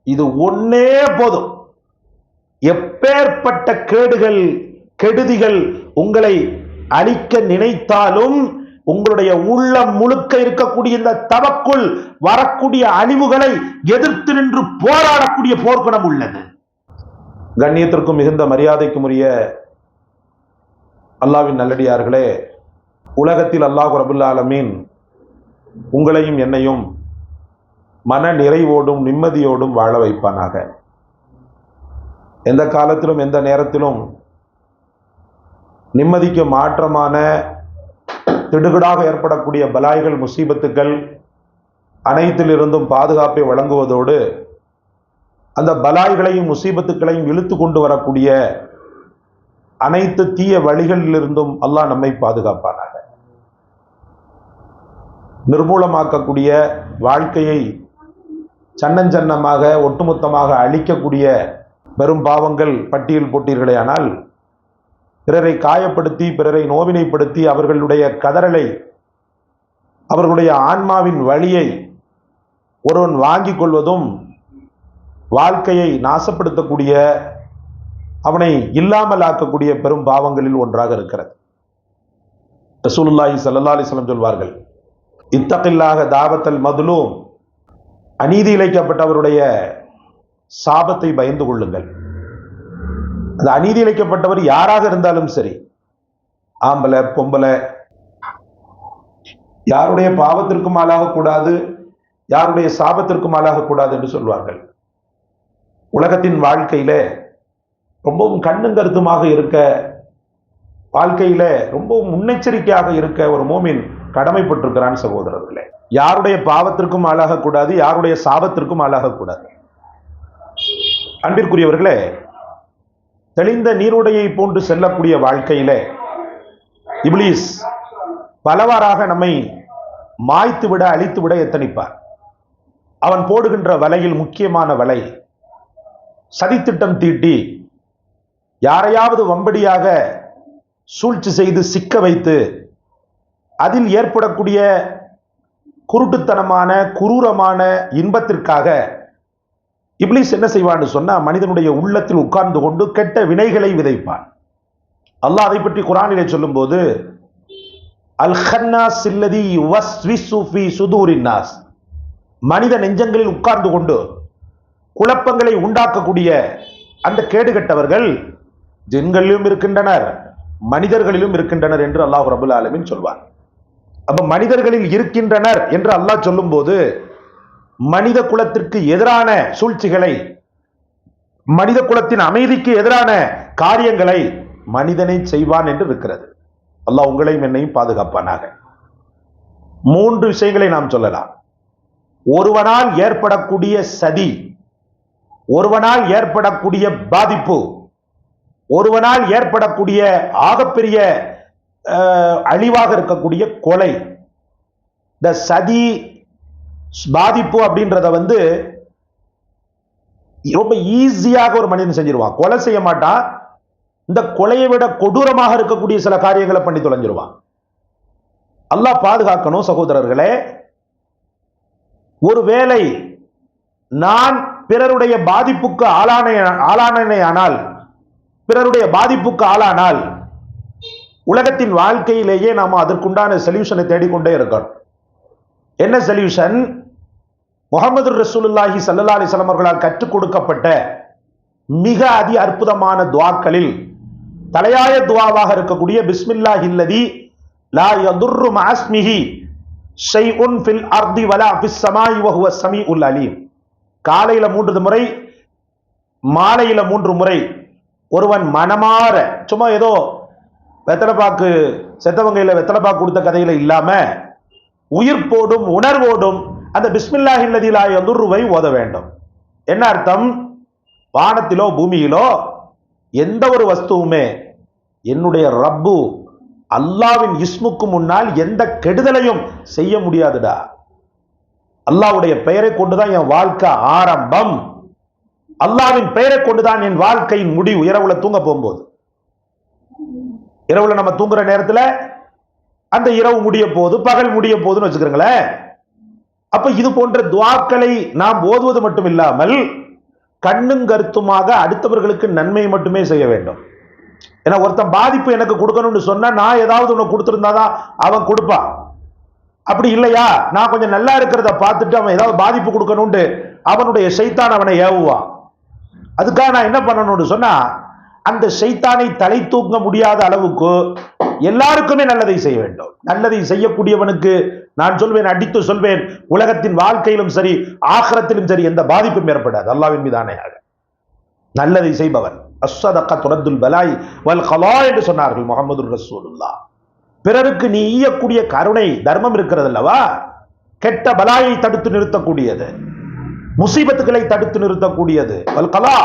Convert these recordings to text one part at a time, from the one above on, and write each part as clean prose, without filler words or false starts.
இது ஒன்னே போதும். எப்பேற்பட்ட கேடுகள் கெடுதிகள் உங்களை அழிக்க நினைத்தாலும் உங்களுடைய உள்ளம் முழுக்க இருக்கக்கூடிய இந்த தவக்குள் வரக்கூடிய அழிவுகளை எதிர்த்து நின்று போராடக்கூடிய போர்க்குணம் உள்ளது. கண்ணியத்திற்கும் மிகுந்த மரியாதைக்கும் உரிய அல்லாஹ்வின் நல்லடியார்களே, உலகத்தில் அல்லாஹ் ரப்புல் ஆலமீன் உங்களையும் என்னையும் மன நிறைவோடும் நிம்மதியோடும் வாழ வைப்பானாக. எந்த காலத்திலும் எந்த நேரத்திலும் நிம்மதிக்கு மாற்றமான திடுகிடாக ஏற்படக்கூடிய பலாய்கள் முசீபத்துக்கள் அனைத்திலிருந்தும் பாதுகாப்பை வழங்குவதோடு அந்த பலாய்களையும் முசீபத்துக்களையும் இழுத்து கொண்டு வரக்கூடிய அனைத்து தீய வழிகளிலிருந்தும் அல்லாஹ் நம்மை பாதுகாப்பானாக. நிர்மூலமாக்கக்கூடிய வாழ்க்கையை சன்னஞ்சன்னமாக ஒட்டுமொத்தமாக அழிக்கக்கூடிய பெரும் பாவங்கள் பட்டியல் போட்டீர்களே ஆனால், பிறரை காயப்படுத்தி பிறரை நோவினைப்படுத்தி அவர்களுடைய கதறலை அவர்களுடைய ஆன்மாவின் வழியை ஒருவன் வாங்கிக் கொள்வதும் வாழ்க்கையை நாசப்படுத்தக்கூடிய அவனை இல்லாமல் ஆக்கக்கூடிய பெரும் பாவங்களில் ஒன்றாக இருக்கிறது. ரசூலுல்லாஹி ஸல்லல்லாஹு அலைஹி வஸல்லம் சொல்வார்கள், இத்தகில்லாஹ தாவத்தல் மதுலூம், அநீதி இழைக்கப்பட்டவருடைய சாபத்தை பயந்து கொள்ளுங்கள். அந்த அநீதி இழைக்கப்பட்டவர் யாராக இருந்தாலும் சரி, ஆம்பளை பொம்பளை, யாருடைய பாவத்திற்கும் ஆளாகக்கூடாது, யாருடைய சாபத்திற்கும் ஆளாகக்கூடாது என்று சொல்வார்கள். உலகத்தின் வாழ்க்கையில ரொம்பவும் கண்ணும் கருத்துமாக இருக்க, வாழ்க்கையில ரொம்பவும் முன்னெச்சரிக்கையாக இருக்க ஒரு மோமின் கடமைப்பட்டிருக்கிறான். சகோதரர்களே, யாருடைய பாவத்திற்கும் ஆளாகக்கூடாது, யாருடைய சாபத்திற்கும் ஆளாகக்கூடாது. அன்பிற்குரியவர்களே, தெளிந்த நீருடையை போன்று செல்லக்கூடிய வாழ்க்கையில இப்லீஸ் பலவாறாக நம்மை மாய்த்து விட அழித்து விட எத்தனிப்பார். அவன் போடுகின்ற வலையில் முக்கியமான வலை, சதித்திட்டம் தீட்டி யாரையாவது வம்படியாக சூழ்ச்சி செய்து சிக்க வைத்து அதில் ஏற்படக்கூடிய குருட்டுத்தனமான குரூரமான இன்பத்திற்காக இப்லீஸ் என்ன செய்வான்னு சொன்னா, மனிதனுடைய உள்ளத்தில் உட்கார்ந்து கொண்டு கெட்ட வினைகளை விதைப்பான். அல்லாஹ் அதை பற்றி குர்ஆனிலே சொல்லும் போது, அல் ஹன்னாஸ் அல்லதி யுவஸ்விசு ஃபீ சுதூரின் நாஸ், மனித நெஞ்சங்களில் உட்கார்ந்து கொண்டு குழப்பங்களை உண்டாக்கக்கூடிய அந்த கேடுகட்டவர்கள் ஜின்களிலும் இருக்கின்றனர், மனிதர்களிலும் இருக்கின்றனர் என்று அல்லாஹ் ரப்புல் ஆலமீன் சொல்வார். அப்ப மனிதர்களில் இருக்கின்றனர் என்று அல்லாஹ் சொல்லும் போது, மனித குலத்திற்கு எதிரான சூழ்ச்சிகளை, மனித குலத்தின் அமைதிக்கு எதிரான காரியங்களை மனிதனை செய்வான் என்று இருக்கிறது. அல்லாஹ் உங்களையும் என்னையும் பாதுகாப்பானாக. 3 விஷயங்களை நாம் சொல்லலாம். ஒருவனால் ஏற்படக்கூடிய சதி, ஒருவனால் ஏற்படக்கூடிய பாதிப்பு, ஒருவனால் ஏற்படக்கூடிய ஆகப்பெரிய அழிவாக இருக்கக்கூடிய கொலை. இந்த சதி பாதிப்பு அப்படின்றத ரொம்ப ஈஸியாக ஒரு மனிதன் செஞ்சிருவான், கொலை செய்ய மாட்டான். இந்த கொலையை விட கொடூரமாக இருக்கக்கூடிய சில காரியங்களை பண்ணி தொலைஞ்சிருவான். அல்லாஹ் பாதுகாக்கணும். சகோதரர்களே, ஒருவேளை நான் பிறருடைய பாதிப்புக்கு ஆளானால், பிறருடைய பாதிப்புக்கு ஆளானால் உலகத்தின் வாழ்க்கையிலேயே நாம் அதற்குண்டான சொல்யூஷனை தேடிக்கொண்டே இருக்கணும். என்ன சொல்யூஷன்? முஹம்மது ரசூலுல்லாஹி ஸல்லல்லாஹு அலைஹி வஸல்லம் அவர்களால் கற்றுக் கொடுக்கப்பட்ட மிக அற்புதமான துஆக்களில் தலையாய துஆவாக இருக்கக்கூடிய பிஸ்மில்லாஹில்லதி லா யதுர்ரு மஅஸ்மிஹி ஷைஉன் ஃபில் அர்தி வலா ஃபிஸ் ஸமாஇ வஹுவ ஸமீஉல் அலீம். காலையில 3 முறை, மாலையில 3 முறை ஒருவன் மனமாற, சும்மா ஏதோ வெத்தலைப்பாக்கு செத்தவங்கையில வெத்தலைப்பாக்கு கொடுத்த கதையில இல்லாம உயிர்ப்போடும் உணர்வோடும் அந்த பிஸ்மில்லாஹில்லதி லா யதுர்ருவை ஓத வேண்டும். என்ன அர்த்தம்? வானத்திலோ பூமியிலோ எந்த ஒரு வஸ்துவுமே என்னுடைய ரப்பு அல்லாவின் இஸ்முக்கு முன்னால் எந்த கெடுதலையும் செய்ய முடியாதுடா. அல்லாஹ்வுடைய பெயரை கொண்டுதான் என் வாழ்க்கை ஆரம்பம், அல்லாஹ்வின் பெயரை கொண்டுதான் என் வாழ்க்கையின் முடிவு. இரவுல தூங்க போகும்போது, இரவுல நம்ம தூங்குற நேரத்துல அந்த இரவு முடிய போது, பகல் முடிய போதுன்னு வச்சுக்கிறீங்களேன். அப்ப இது போன்ற துஆக்களை நாம் ஓதுவது மட்டும் இல்லாமல் கண்ணும் கருத்துமாக அடுத்தவர்களுக்கு நன்மை மட்டுமே செய்ய வேண்டும். ஏன்னா ஒருத்தன் பாதிப்பு எனக்கு கொடுக்கணும்னு சொன்னா நான் ஏதாவது ஒண்ணு கொடுத்திருந்தாதான் அவன் கொடுப்பான். அப்படி இல்லையா, நான் கொஞ்சம் நல்லா இருக்கிறத பார்த்துட்டு அவன் ஏதாவது பாதிப்பு கொடுக்கணும்னு அவனுடைய ஷைத்தான் அவனை ஏவுவான். அதுக்காக நான் என்ன பண்ணணும்னு சொன்னா, அந்த ஷைத்தானை தலை தூக்க முடியாத அளவுக்கு எல்லாருக்குமே நல்லதை செய்ய வேண்டும். நல்லதை செய்யக்கூடியவனுக்கு நான் சொல்வேன், அடித்து சொல்வேன், உலகத்தின் வாழ்க்கையிலும் சரி ஆகிரத்திலும் சரி எந்த பாதிப்பும் ஏற்படாது. அல்லாஹ்வின் மீது ஆணையாக நல்லதை செய்பவன் அஸ்ஸதக துரத்துல் பலாய் வல் கலா என்று சொன்னார்கள் முஹம்மது ரசூலுல்லாஹ். பிறருக்கு நீ ஈயக்கூடிய கருணை தர்மம் இருக்கிறது அல்லவா, கெட்ட பலாயை தடுத்து நிறுத்தக்கூடியது, முசீபத்துகளை தடுத்து நிறுத்தக்கூடியது, வல் கலா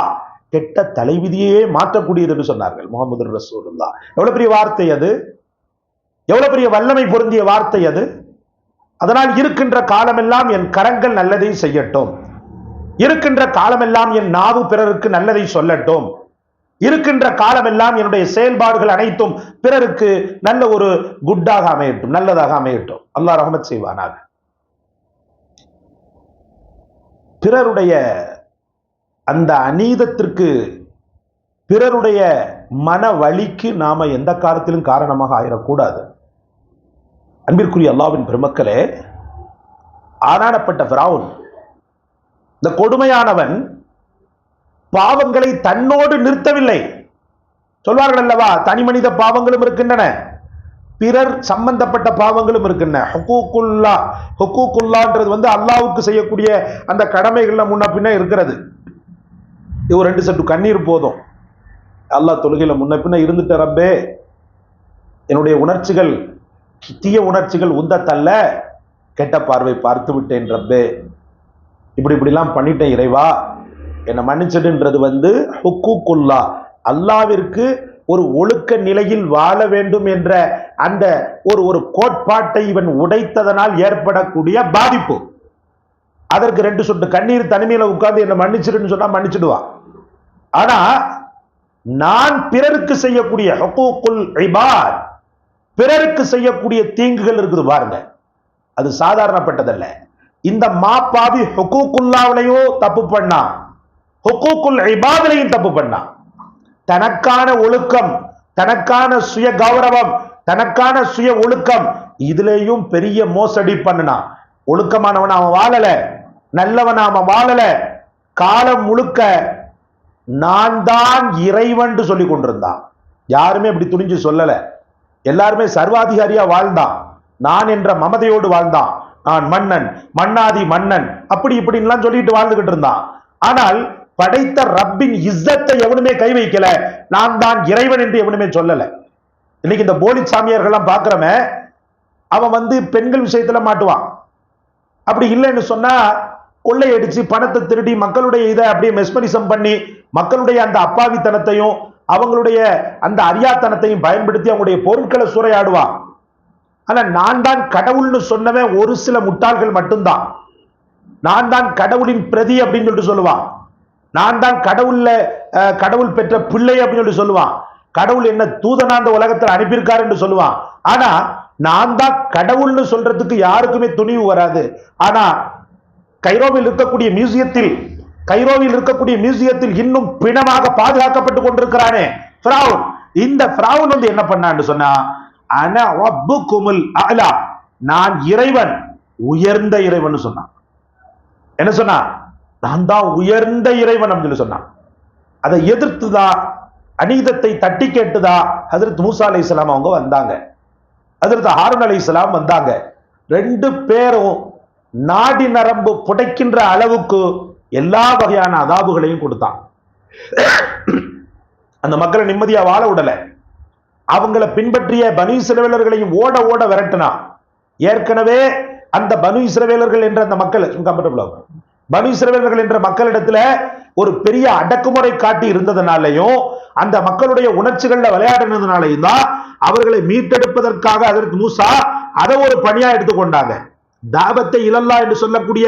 கெட்ட தலைவிதியே மாற்றக்கூடியது என்று சொன்னார்கள் முஹம்மது ரசூலுல்லாஹ். எவ்வளவு பெரிய வார்த்தை அது, எவ்வளவு பெரிய வல்லமை பொருந்திய வார்த்தை அது. அதனால் இருக்கின்ற காலமெல்லாம் என் கரங்கள் நல்லதை செய்யட்டும், இருக்கின்ற காலமெல்லாம் என் நாவு பிறருக்கு நல்லதை சொல்லட்டும், இருக்கின்ற காலமெல்லாம் என்னுடைய செயல்பாடுகள் அனைத்தும் பிறருக்கு நல்ல ஒரு குட்டாக அமையட்டும், நல்லதாக அமையட்டும். அல்லாஹ் ரஹ்மத் செய்வானாக. பிறருடைய அந்த அநீதத்திற்கு, பிறருடைய மன வலிக்கு நாம எந்த காலத்திலும் காரணமாக ஆயிடக்கூடாது. அன்பிற்குரிய அல்லாஹ்வின் பெருமக்களே, ஆனானப்பட்ட ஃபிரௌன், இந்த கொடுமையானவன் பாவங்களை தன்னோடு நிறுத்தவில்லை. சொல்வார்கள் அல்லவா, தனி மனித பாவங்களும் இருக்கின்றன, பிறர் சம்பந்தப்பட்ட பாவங்களும் இருக்கின்றன. ஹுக்கூக்குல்லான்றது அல்லாஹ்வுக்கு செய்யக்கூடிய அந்த கடமைகள்ல முன்ன பின்ன இருக்கிறது. இது ஒரு 2 சொட்டு கண்ணீர் போதும். அல்லாஹ் தொழுகையில முன்ன பின்ன இருந்துட்ட ரப்பே, என்னுடைய உணர்ச்சிகள் தீய உணர்ச்சிகள் உந்தத்தல்ல, கெட்ட பார்வை பார்த்து விட்டேன் ரப்பே, இப்படிலாம் பண்ணிட்டேன் இறைவா, என்னை மன்னிச்சிடுன்றது ஹுக்கூக்குல்லா, அல்லாவிற்கு ஒரு ஒழுக்க நிலையில் வாழ வேண்டும் என்ற அந்த ஒரு கோட்பாட்டை இவன் உடைத்ததனால் ஏற்படக்கூடிய பாதிப்பு. அதற்கு 2 சொட்டு கண்ணீர் தனிமையில உட்கார்ந்து என்னை மன்னிச்சிடுன்னு சொன்னா மன்னிச்சிடுவான். ஆனா நான் பிறருக்கு செய்யக்கூடிய ஹுக்கூக்குல் இபாத், பிறருக்கு செய்யக்கூடிய தீங்குகள் இருக்குது பாருங்க, அது சாதாரணப்பட்டதல்ல. இந்த மாப்பாவி ஹுக்கூக்குல்லாவிலையும் தப்பு பண்ணா, ஹுக்கூக்குல் இபாதிலையும் தப்பு பண்ணா. தனக்கான ஒழுக்கம், தனக்கான சுய கௌரவம், தனக்கான சுய ஒழுக்கம், இதுலயும் பெரிய மோசடி பண்ணனா. ஒழுக்கமானவன் அவன் வாழல, நல்லவன் அவன் வாழல, காலம் முழுக்க நான் தான் இறைவன் சொல்லி கொண்டிருந்தான். யாருமே அப்படி துணிஞ்சு சொல்லல. எல்லாருமே சர்வாதிகாரியா வாழ்ந்தான், நான் என்ற மமதையோடு வாழ்ந்தான். நான் மன்னன், மன்னாதி மன்னன், அப்படி இப்படின்லாம் சொல்லிட்டு வாழ்ந்துகிட்டு இருந்தான். ஆனால் படைத்த ரப்பின் இஸ்ஸத்தை எவனுமே கை வைக்கல, நான் தான் இறைவன் என்று எவனுமே சொல்லல. இன்னைக்கு இந்த போலி சாமியார்கள்லாம் பார்க்கிறமே, அவன் பெண்கள் விஷயத்துல மாட்டுவான். அப்படி இல்லைன்னு சொன்னா கொள்ளையடிச்சு பணத்தை திருடி மக்களுடைய இதை அப்படியே மெஸ்மரிசம் பண்ணி மக்களுடைய அந்த அப்பாவித்தனத்தையும் அவங்களுடைய அந்த அறியாத்தனத்தையும் பயன்படுத்தி அவங்களுடைய பொருட்களை சூறையாடுவான். ஆனா நான் தான் கடவுள்னு சொன்னவன் ஒரு சில முட்டாள்கள் மட்டும்தான். நான் தான் கடவுளின் பிரதி அப்படின்னு சொல்லிட்டு சொல்லுவான். நான் தான் கடவுள் பெற்ற பிள்ளை அப்படின்னு சொல்லி சொல்லுவான். கடவுள் என்ன தூதனா அந்த உலகத்தில் அனுப்பியிருக்காரு என்று சொல்லுவான். ஆனா நான் தான் கடவுள்னு சொல்றதுக்கு யாருக்குமே துணிவு வராது. ஆனா கைரோவில் இருக்கக்கூடிய மியூசியத்தில் இன்னும் பிணமாக பாதுகாக்கப்பட்டு கொண்டிருக்கிறானே ஃபிரௌன். இந்த ஃபிரௌன் என்ன பண்ணான்னு சொன்னா, அன ரப்புக்குமுல் அலா, நான் இறைவன், உயர்ந்த இறைவன் சொன்னான். என்ன சொன்னா, நான் தான் உயர்ந்த இறைவன் அப்படின்னு சொன்னான். அதை எதிர்த்துதான், அநீதத்தை தட்டி கேட்டுதான் ஹஜ்ரத் மூசா அலைஹிஸ்ஸலாம் அவங்க வந்தாங்க, ஹஜ்ரத் ஹாரூன் அலைஹிஸ்ஸலாம் வந்தாங்க. 2 பேரும் நாடி நரம்பு புடைக்கின்ற அளவுக்கு எல்லா வகையான அதாபுகளையும் கொடுத்தான். அந்த மக்களை நிம்மதியா வாழ விடல. அவங்களை பின்பற்றிய பனு இஸ்ரவேலர்களையும் ஓட ஓட விரட்டினா. ஏற்கனவே அந்த பனு இஸ்ரவேலர்கள் என்ற அந்த மக்கள் பனு இஸ்ரவேலர்கள் என்ற மக்களிடத்துல ஒரு பெரிய அடக்குமுறை காட்டி இருந்ததுனாலையும் அந்த மக்களுடைய உணர்ச்சிகள்ல விளையாடினதுனாலையும் தான் அவர்களை மீட்டெடுப்பதற்காக அதற்கு மூசா அதை ஒரு பணியா எடுத்துக்கொண்டாங்க. தாவத்தை இலல்லா என்று சொல்லக்கூடிய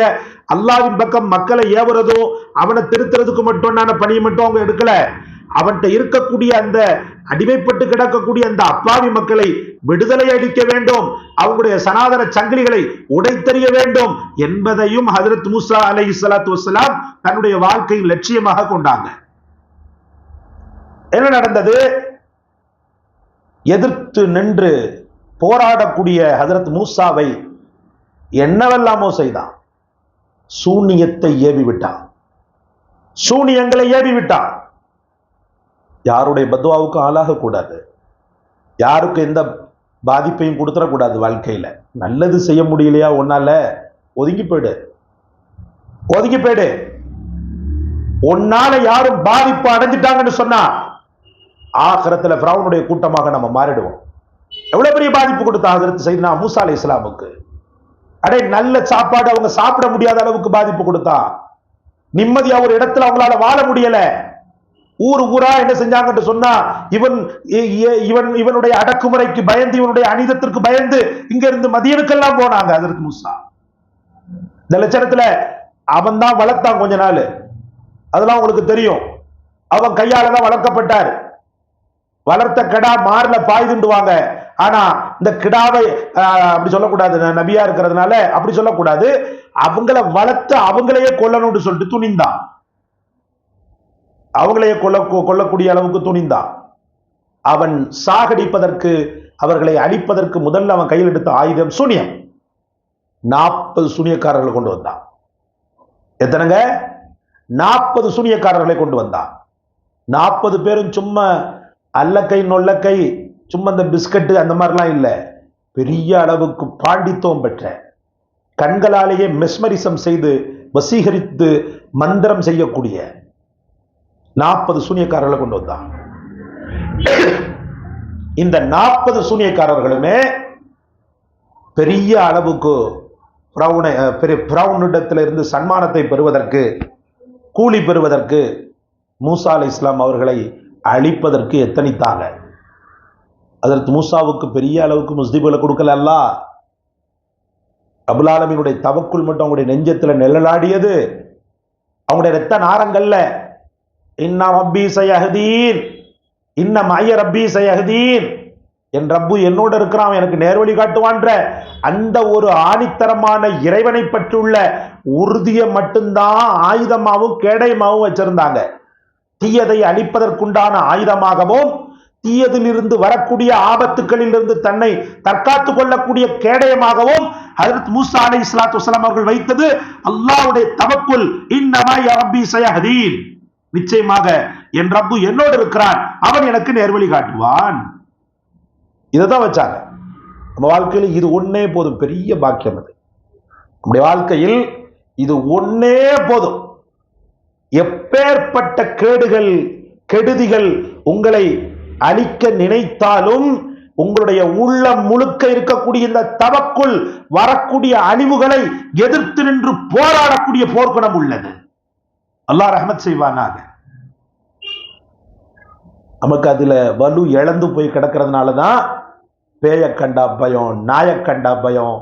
அல்லாவின் பக்கம் மக்களை ஏவுறதோ அவனை திருத்துறதுக்கு மட்டும் பணியை மட்டும் அவங்க எடுக்கல. அவன்கிட்ட இருக்கக்கூடிய அந்த அடிமைப்பட்டு கிடக்கக்கூடிய அந்த அப்பாவி மக்களை விடுதலை அளிக்க வேண்டும், அவங்களுடைய சனாதன சங்கிலிகளை உடைத்தெறிய வேண்டும் என்பதையும் ஹஜ்ரத் மூசா அலைஹிஸ்ஸலாத்து வஸ்ஸலாம் தன்னுடைய வாழ்க்கையின் லட்சியமாக கொண்டாங்க. என்ன நடந்தது? எதிர்த்து நின்று போராடக்கூடிய ஹஜ்ரத் மூசாவை என்னவெல்லாமோ செய்தான். சூனியத்தை ஏவி விட்டான், சூனியங்களை ஏவி விட்டான். யாருடைய பத்வாவுக்கு ஆளாக கூடாது, யாருக்கு எந்த பாதிப்பையும் கொடுத்துடக்கூடாது. வாழ்க்கையில நல்லது செய்ய முடியலையா உன்னால, ஒதுங்கி போயிடு, ஒதுங்கி போயிடு. உன்னால யாரும் பாதிப்பு அடைஞ்சிட்டாங்கன்னு சொன்னா ஆகிரத்துல ஃபிரௌனுடைய கூட்டமாக நம்ம மாறிடுவோம். எவ்வளவு பெரிய பாதிப்பு கொடுத்தா ஹஜ்ரத் சையதுனா மூசா அலைஹிஸ்ஸலாமுக்கு. அடே நல்ல சாப்பாடு அவங்க சாப்பிட முடியாத அளவுக்கு பாதிப்பு கொடுத்தா, நிம்மதியா ஒரு இடத்துல அவங்களால வாழ முடியல. ஊர் ஊரா என்ன செஞ்சாங்கன்னு சொன்னா, இவனுடைய அடக்குமுறைக்கு பயந்து, இவனுடைய அநீதத்திற்கு பயந்து இங்க இருந்து மதியனுக்கெல்லாம் போனாங்க ஹஜ்ரத் மூசா. இந்த லட்சணத்துல அவன் தான் வளர்த்தான் கொஞ்ச நாள், அதெல்லாம் உங்களுக்கு தெரியும். அவன் கையால தான் வளர்க்கப்பட்டார். வளர்த்த கிடா மார்ல பாய்துண்டுவாங்க. ஆனா இந்த கிடாவை அப்படி சொல்லக்கூடாது, நபியா இருக்கிறதுனால அப்படி சொல்லக்கூடாது. அவங்கள வளர்த்து அவங்களையே கொல்லணும்னு சொல்லிட்டு துணிந்தான், அவங்களையே கொல்லக்கூடிய அளவுக்கு துணிந்தான். அவன் சாகடிப்பதற்கு, அவர்களை அழிப்பதற்கு முதல்ல அவன் கையில் எடுத்த ஆயுதம் சூனியம். 40 சூனியக்காரர்களை கொண்டு வந்தான். எத்தனைங்க? 40 சூனியக்காரர்களை கொண்டு வந்தான். 40 பேரும் சும்மா அல்லக்கை நொல்லக்கை, சும்மா இந்த பிஸ்கட் அந்த மாதிரிலாம் இல்லை, பெரிய அளவுக்கு பாண்டித்துவம் பெற்ற, கண்களாலேயே மெஸ்மரிசம் செய்து வசீகரித்து மந்திரம் செய்யக்கூடிய 40 சூனியக்காரர்களை கொண்டு வந்தான். இந்த 40 சூனியக்காரர்களுமே பெரிய அளவுக்கு பிரவுனிடத்தில் இருந்து சன்மானத்தை பெறுவதற்கு, கூலி பெறுவதற்கு மூசா அலைஹிஸ்ஸலாம் அவர்களை அழிப்பதற்கு எத்தனித்தாங்க. அதற்கு மூசாவுக்கு பெரிய அளவுக்கு முஸ்திபுகளை கொடுக்கல அல்லாஹ். ரப்புல் ஆலமீனுடைய தவக்குல் மட்டும் அவங்களுடைய நெஞ்சத்துல நிழலாடியது, அவங்களுடைய இரத்த நாரங்கள்ல இன்ன ரப்பி சயஹ்தீன், இன்ன மய ரப்பி சயஹ்தீன், என் ரப்பு என்னோட இருக்கிறான், எனக்கு நேர்வழி காட்டுவான்ற அந்த ஒரு ஆணித்தரமான இறைவனை பற்றியுள்ள உறுதியை மட்டும்தான் ஆயுதமாகவும் கேடயமாகவும் வச்சிருந்தாங்க. தீயதை அழிப்பதற்குண்டான ஆயுதமாகவும், தீயதிலிருந்து வரக்கூடிய ஆபத்துக்களில் இருந்து தன்னை தற்காத்துக் கொள்ளக்கூடிய கேடயமாகவும் ஹஜ்ரத் மூசா அலைஹிஸ்ஸலாத்து வஸ்ஸலாம் அவர்கள் வைத்தது அல்லாஹ்வுடைய தவக்குல். இன்னமா யா ரப்பி சயஹ்தீன், நிச்சயமாக என் ரப்பு என்னோடு இருக்கிறான், அவன் எனக்கு நேர்வழி காட்டுவான். இதைதான் வச்சாங்க. நம்ம வாழ்க்கையில் இது ஒன்னே போதும், பெரிய பாக்கியம் அது. நம்முடைய வாழ்க்கையில் இது ஒன்னே போதும். எப்பேற்பட்ட கேடுகள், கெடுதிகள் உங்களை அழிக்க நினைத்தாலும் உங்களுடைய உள்ளம் முழுக்க இருக்கக்கூடிய இந்த தவக்குள் வரக்கூடிய அழிவுகளை எதிர்த்து நின்று போராடக்கூடிய போர்க்குணம் உள்ளது. அல்லாஹ் ரஹ்மத் செய்வானாக. நமக்கு அதுல வலு இழந்து போய் கிடக்கிறதுனாலதான் பேய கண்டா பயம், நாய கண்டா பயம்,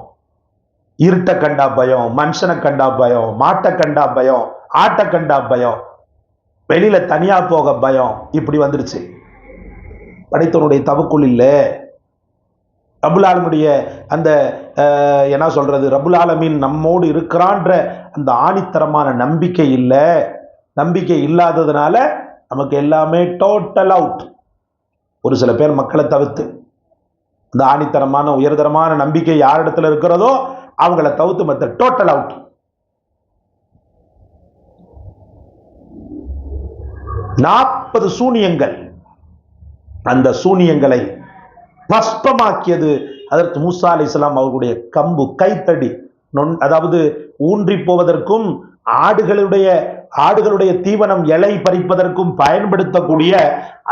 இருட்ட கண்டா பயம், மனுஷனை கண்டா பயம், மாட்டை கண்டா பயம், ஆட்டை கண்டா பயம், வெளியில தனியா போக பயம், இப்படி வந்துருச்சு. படைத்தவனுடைய தவக்குள் இல்ல, ரப்புல் ஆலமீனுடைய அந்த என்ன சொல்றது, ரப்புல் ஆலமீன் நம்மோடு இருக்கிறான்ற அந்த ஆணித்தரமான நம்பிக்கை இல்ல. நம்பிக்கை இல்லாததுனால நமக்கு எல்லாமே டோட்டல் அவுட். ஒரு சில பேர் மக்களை தவிர்த்து, இந்த ஆணித்தரமான உயர்தரமான நம்பிக்கை யாரிடத்துல இருக்கிறதோ அவங்கள தவிர்த்து மற்ற டோட்டல் அவுட். நாற்பது சூனியங்கள், அந்த சூனியங்களை பஸ்பமாக்கியது அதற்கு மூசா அலைஹிஸ்ஸலாம் அவர்களுடைய கம்பு, கைத்தடி, அதாவது ஊன்றி போவதற்கும் ஆடுகளுடைய தீவனம் இலை பறிப்பதற்கும் பயன்படுத்தக்கூடிய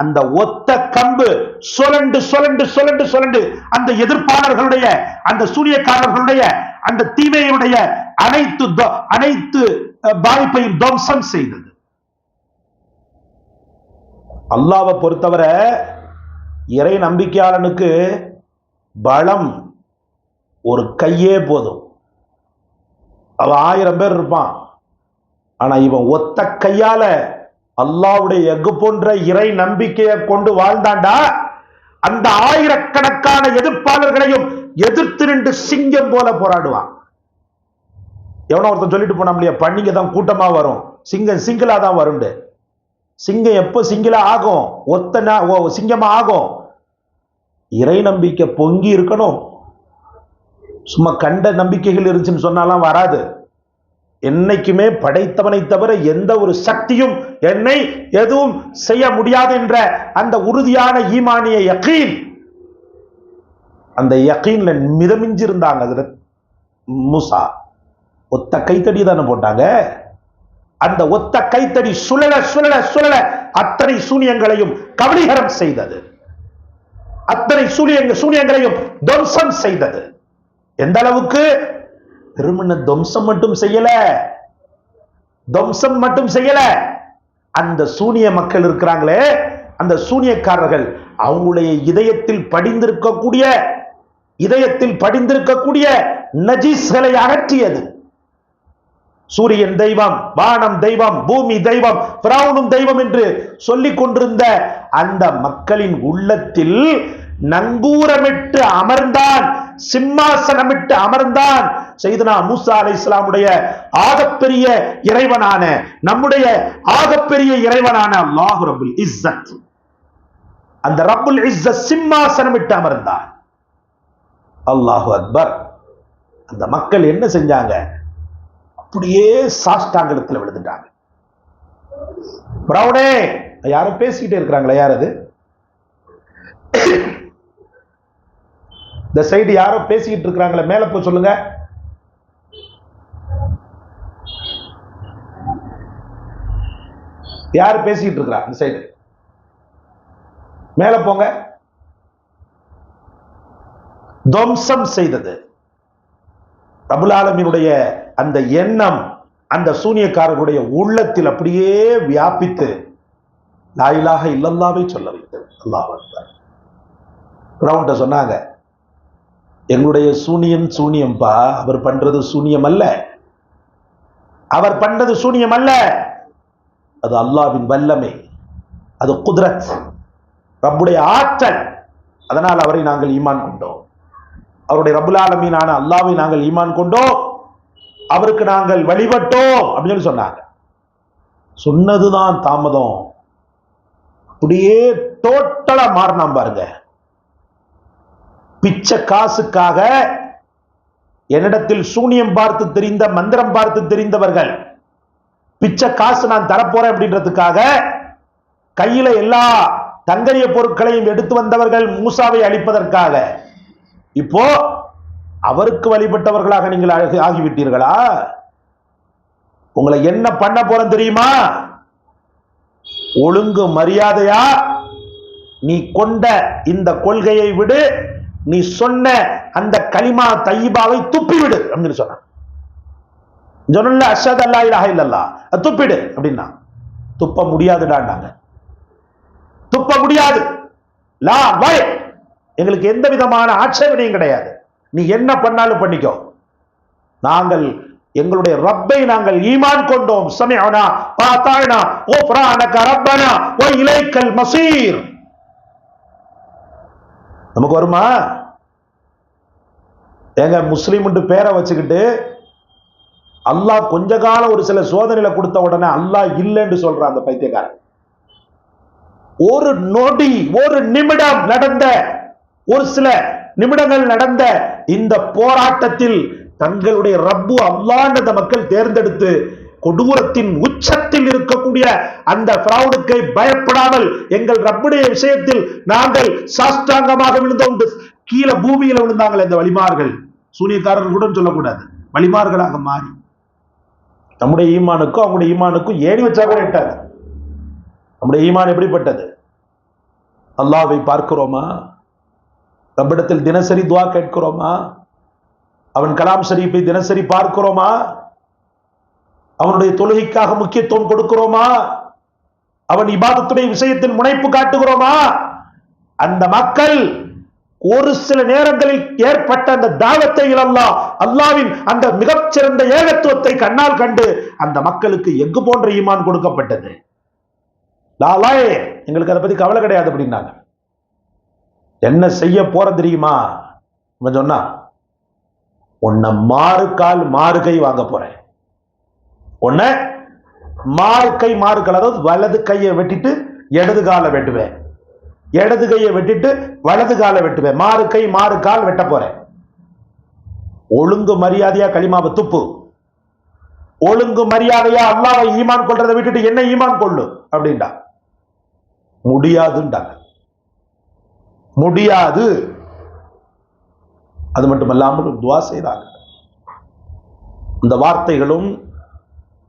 அந்த ஒத்த கம்பு சொலண்டு சொலண்டு சொலண்டு சொலண்டு அந்த எதிர்ப்பாளர்களுடைய, அந்த சூனியக்காரர்களுடைய, அந்த தீமையுடைய அனைத்து பாதிப்பையும் துவம்சம் செய்தது. அல்லாஹ்வை பொறுத்தவரை இறை நம்பிக்கையாளனுக்கு பலம் ஒரு கையே போதும். அவன் 1000 பேர் இருப்பான், ஆனா இவன் ஒத்த கையால அல்லாஹ்வுடைய எஃகு போன்ற இறை நம்பிக்கையை கொண்டு வாழ்ந்தாண்டா அந்த ஆயிரக்கணக்கான எதிர்ப்பாளர்களையும் எதிர்த்து நின்று சிங்கம் போல போராடுவான். எவனோ ஒருத்தன் சொல்லிட்டு போனா இல்லையா, பண்டிகை தான் கூட்டமா வரும், சிங்கம் சிங்கிளா தான் வரும். சிங்கம் எப்ப சிங்கிளா ஆகும்? சிங்கமா ஆகும். இறை நம்பிக்கை பொங்கி இருக்கணும். சும்மா கண்ட நம்பிக்கைகள் இருந்துச்சுன்னு சொன்னாலாம் வராது. என்னைக்குமே படைத்தவனை தவிர எந்த ஒரு சக்தியும் என்னை எதுவும் செய்ய முடியாது என்ற அந்த உறுதியான ஈமானிய யகீன், அந்த யகீன்ல மிதமிஞ்சி இருந்தாங்க. ஹஜ்ரத் மூசா ஒத்த கைத்தடி தானே போட்டாங்க. அந்த ஒத்த கைத்தடி சுழல சுழல சுழல அத்தனை சூனியங்களையும் கபலீகரம் செய்தது, அத்தனை சூனியங்களையும் துவம்சம் செய்தது. எந்த அளவுக்கு? திருமண துவம்சம் மட்டும் செய்யல, அந்த சூனிய மக்கள் இருக்கிறாங்களே, அந்த சூனியக்காரர்கள் அவங்களுடைய இதயத்தில் படிந்திருக்கக்கூடிய நஜீஸ்களை அகற்றியது. சூரியன் தெய்வம், வானம் தெய்வம், பூமி தெய்வம், பிராவுனும் தெய்வம் என்று சொல்லிக் கொண்டிருந்த அந்த மக்களின் உள்ளத்தில் நங்கூரமிட்டு அமர்ந்தான், சிம்மாசனமிட்டு அமர்ந்தான் சையதுனா மூசா அலைஹிஸ்ஸலாமுடைய ஆகப்பெரிய இறைவனான, நம்முடைய ஆகப்பெரிய இறைவனான அல்லாஹ் ரப்புல் இஸ்ஸத். அந்த ரப்புல் இஸ்ஸத் சிம்மாசனமிட்டு அமர்ந்தான். அல்லாஹு அக்பர். அந்த மக்கள் என்ன செஞ்சாங்க? அப்படியே சாஷ்டாங்கத்தில் விழுந்துட்டாங்க. பிரவுனே, யாரும் பேசிக்கிட்டே இருக்கிறாங்களா? யார் அது? இந்த சைடு யாரோ பேசிக்கிட்டு இருக்கிறாங்களே, மேல போய் சொல்லுங்க. யாரு பேசிக்கிட்டு இருக்கிறா? இந்த சைடு மேல போங்க. துவம்சம் செய்தது ரப்புல் ஆலமீனுடைய அந்த எண்ணம் அந்த சூனியக்காரர்களுடைய உள்ளத்தில் அப்படியே வியாபித்து லா இலாஹ இல்லல்லாஹ்வை சொல்ல வைத்தது. அல்லாஹ் அக்பர். பிரவுன்ட்ட சொன்னாங்க, எங்களுடைய சூனியம்பா, அவர் பண்றது சூனியம் அல்ல, அது அல்லாஹ்வின் வல்லமை, அது குத்ரத், ரப்புடைய ஆற்றல். அதனால் அவரை நாங்கள் ஈமான் கொண்டோம். அவருடைய ரப்புல் ஆலமீனான அல்லாஹ்வை நாங்கள் ஈமான் கொண்டோம், அவருக்கு நாங்கள் வழிபட்டோம் அப்படின்னு சொன்னாங்க. சொன்னதுதான் தாமதம், அப்படியே டோட்டலா மாறினாம் பாருங்க. பிச்சை காசுக்காக என்னிடத்தில் சூனியம் பார்த்து தெரிந்த, மந்திரம் பார்த்து தெரிந்தவர்கள், பிச்சை காசு நான் தரப்போறேன் அப்படின்றதுக்காக கையில எல்லா தங்கரிய பொருட்களையும் எடுத்து வந்தவர்கள் மூசாவை அழிப்பதற்காக, இப்போ அவருக்கு வழிபட்டவர்களாக நீங்கள் ஆகிவிட்டீர்களா? உங்களை என்ன பண்ண போறேன் தெரியுமா? ஒழுங்கு மரியாதையா நீ கொண்ட இந்த கொள்கையை விடு, நீ சொன்ன அந்த கலிமா தையிபாவை துப்பிவிடு அப்படின்னு சொன்னான். சொன்ன அஷ்ஹது அல்லா இலாஹ இல்லல்லாஹ், துப்பிடு அப்படின்னா. துப்ப முடியாதுடாண்டாங்க. துப்ப முடியாது. லா வை, எங்களுக்கு எந்த விதமான ஆட்சேபனையும் கிடையாது, நீ என்ன பண்ணாலும் பண்ணிக்கோ, நாங்கள் எங்களுடைய ரப்பை நாங்கள் ஈமான் கொண்டோம். சமிஅனா வ அதானா குஃப்ரானக ரப்பனா வ இலைக்கல் மஸீர். நமக்கு வருமா? ஏங்க, முஸ்லிம் பேரை வச்சுக்கிட்டு அல்லாஹ் கொஞ்ச காலம் ஒரு சில சோதனையில கொடுத்த உடனே அல்லாஹ் இல்லைன்னு சொல்றான் அந்த பைத்தியக்காரன். ஒரு நொடி, ஒரு நிமிடம் நடந்த, ஒரு சில நிமிடங்கள் நடந்த இந்த போராட்டத்தில் தங்களுடைய ரப்பு அல்லாஹ் அந்த மக்கள் தேர்ந்தெடுத்து கொடூரத்தின் உச்சத்தில் இருக்கக்கூடிய அந்த ஃபிரௌனுக்கு பயப்படாமல் எங்கள் ரப்புடைய விஷயத்தில் நாங்கள் சாஷ்டாங்கமாக விழுந்தோம். கீழே பூமியில விழுந்தாங்கள் இந்த வலிமார்கள். சூனியக்காரர்கள் கூட சொல்லக்கூடாது, வலிமார்களாக மாறி நம்முடைய ஈமானுக்கும் அவங்களுடைய ஈமானுக்கும் ஏணி வச்சா கூட இட்டாங்க. நம்முடைய ஈமான் எப்படிப்பட்டது? அல்லாஹ்வை பார்க்கிறோமா? ரப்பிடத்தில் தினசரி துஆ கேட்கிறோமா? அவன் கலாம் ஷரீஃபை தினசரி பார்க்கிறோமா? அவனுடைய தொழுகைக்காக முக்கியத்துவம் கொடுக்கிறோமா? அவன் இபாதத்துடைய விஷயத்தில் முனைப்பு காட்டுகிறோமா? அந்த மக்கள் ஒரு சில நேரங்களில் ஏற்பட்ட அந்த தாவத்தை அல்லாஹ், அல்லாஹ்வின் அந்த மிகச்சிறந்த ஏகத்துவத்தை கண்ணால் கண்டு அந்த மக்களுக்கு எஃகு போன்ற ஈமான் கொடுக்கப்பட்டது. லாலாயே, எங்களுக்கு அதை பத்தி கவலை கிடையாது அப்படின்னாங்க. என்ன செய்ய போற தெரியுமா? இவன் சொன்னா, உன்னை மாறுகால் மாறுகை வாங்க போறேன். உன்ன மாறுகை மாறுகால், அதாவது வலது கையை வெட்டிட்டு இடது காலை வெட்டுவேன், இடது கையை வெட்டிட்டு வலது காலை வெட்டுவேன், மாறுகை மாறுகால் வெட்ட போறேன். ஒழுங்கு மரியாதையா களிமாவை துப்பு, ஒழுங்கு மரியாதையா அல்லாஹ்வை ஈமான் கொள்றதை விட்டுட்டு என்ன ஈமான் கொள்ளு அப்படின்டா. முடியாதுண்டாங்க, முடியாது. அது மட்டுமல்லாமல் துவா செய்தாங்க. இந்த வார்த்தைகளும்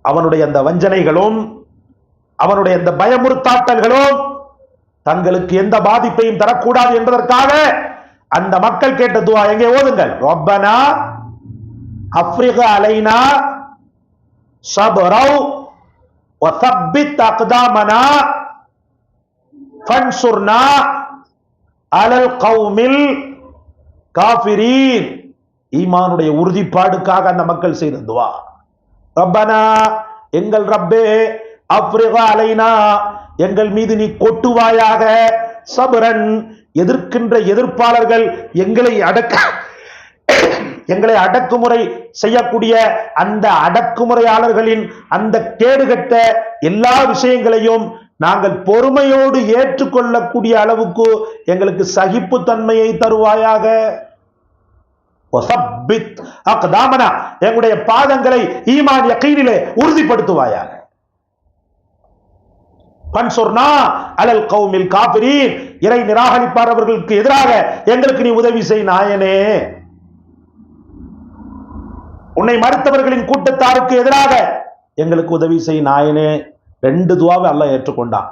அவனுடைய அந்த வஞ்சனைகளும் அவனுடைய அந்த பயமுறுத்தாட்டல்களும் தங்களுக்கு எந்த பாதிப்பையும் தரக்கூடாது என்பதற்காக அந்த மக்கள் கேட்ட துவா எங்கே ஓதுங்கள். ரப்பனா அஃப்ரிக அலைனா சப்ரௌ வ தப்பித் அக்தாமனா ஃபன்சுர்னா அலல் கௌமில் காஃபிரீன். ஈமானுடைய உறுதிப்பாடுக்காக அந்த மக்கள் செய்த துவா. ரப்பனா, எங்கள் ரப்பே, அஃப்ரிக அலைனா, எங்கள் மீது நீ கொட்டுவாயாக, சபரன், எதிர்க்கின்ற எதிர்ப்பாளர்கள் எங்களை அடக்குமுறை செய்யக்கூடிய அந்த அடக்குமுறையாளர்களின் அந்த கேடுகட்ட எல்லா விஷயங்களையும் நாங்கள் பொறுமையோடு ஏற்றுக்கொள்ளக்கூடிய அளவுக்கு எங்களுக்கு சகிப்பு தன்மையை தருவாயாக. எங்களுடைய பாதங்களை ஈமான் யகீனிலே உறுதிப்படுத்துவாயாக. பன்சுர்னா அலல் கௌமில் காஃபிரீன், இறை நிராகரிப்பாளர்களுக்கு எதிராக எங்களுக்கு நீ உதவி செய் நாயனே. உன்னை மறுத்தவர்களின் கூட்டத்தாருக்கு எதிராக எங்களுக்கு உதவி செய் நாயனே. ரெண்டு துவாவை அல்லாஹ் ஏற்றுக்கொண்டான்.